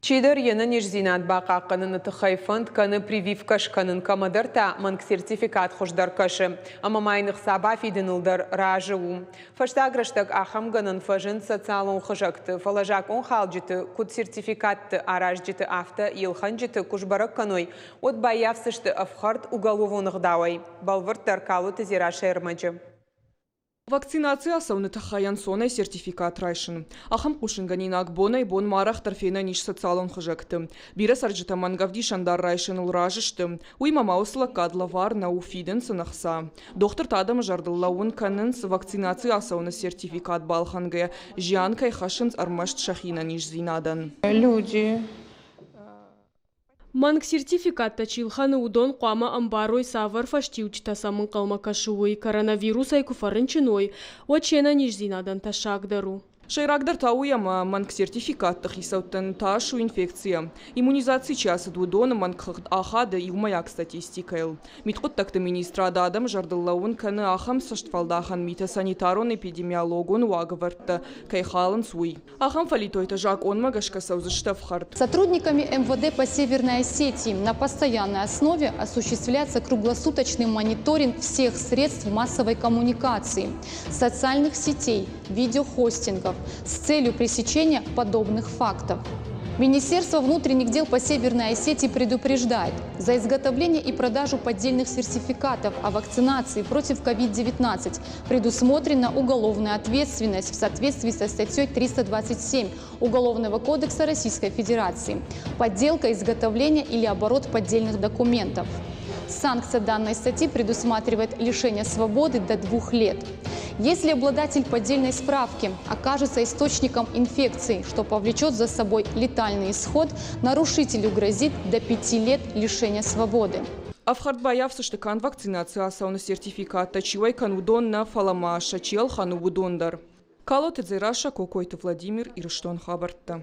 Чидер ені нежзинат бақақының тұқайфынд каны прививкаш канын камадырта манг сертификат хождар кашы. Амамайнық саба фиденылдар ражыу. Фаштаграштак ахамганын фажын социалын хыжақты. Фалажак он халжыты куд сертификатты аражжыты авто елханжыты кушбарак каной. От баявсышты афхард уголовуных давай. Балвырттар калу тезираша эрмаджы. Вакцинация сауны тахаян сонай сертификат райшын. Ахам кушынганин акбонай бон марах тарфена ниш социалон хыжакты. Бира сарджыта мангавди шандар райшын улражышты. Уйма маусла кадла вар на уфиден сынахса. Доктор тадам жардыллауын канынс вакцинация сауны сертификат балханге. Жианкай хашынс армашт шахина ниш зинадан. Люди. Манг сертификатта чилханы удон қуама амбарой савар фаштиучта самын қалма кашуой коронавирус айку фарынчиной. Очена нижзинадан ташагдару. Шайрагдар тауяма манг сертификат тахисаутан ташу инфекция. Иммунизации часы двудона манг ахада и умаяк статистикайл. Миткут такта министра адам жардыллауын каны ахам саштфалдахан мита санитарон эпидемиологон уагаварта кайхалан суй. Ахам фалитойта жак он магашка саузыштавхарт. Сотрудниками МВД по Северной Осетии на постоянной основе осуществляется круглосуточный мониторинг всех средств массовой коммуникации, социальных сетей, видеохостингов, с целью пресечения подобных фактов. Министерство внутренних дел по Северной Осетии предупреждает: за изготовление и продажу поддельных сертификатов о вакцинации против COVID-19 предусмотрена уголовная ответственность в соответствии со статьей 327 Уголовного кодекса Российской Федерации. Подделка, изготовление или оборот поддельных документов. Санкция данной статьи предусматривает лишение свободы до 2 лет. Если обладатель поддельной справки окажется источником инфекции, что повлечет за собой летальный исход, нарушителю грозит до 5 лет лишения свободы. Афхард баявсы штыкан вакцинация сауны сертификата чивай канудон на фаламаша чел хану будондар. Калоты дзираша кокойты Владимир Ирштон хабарта.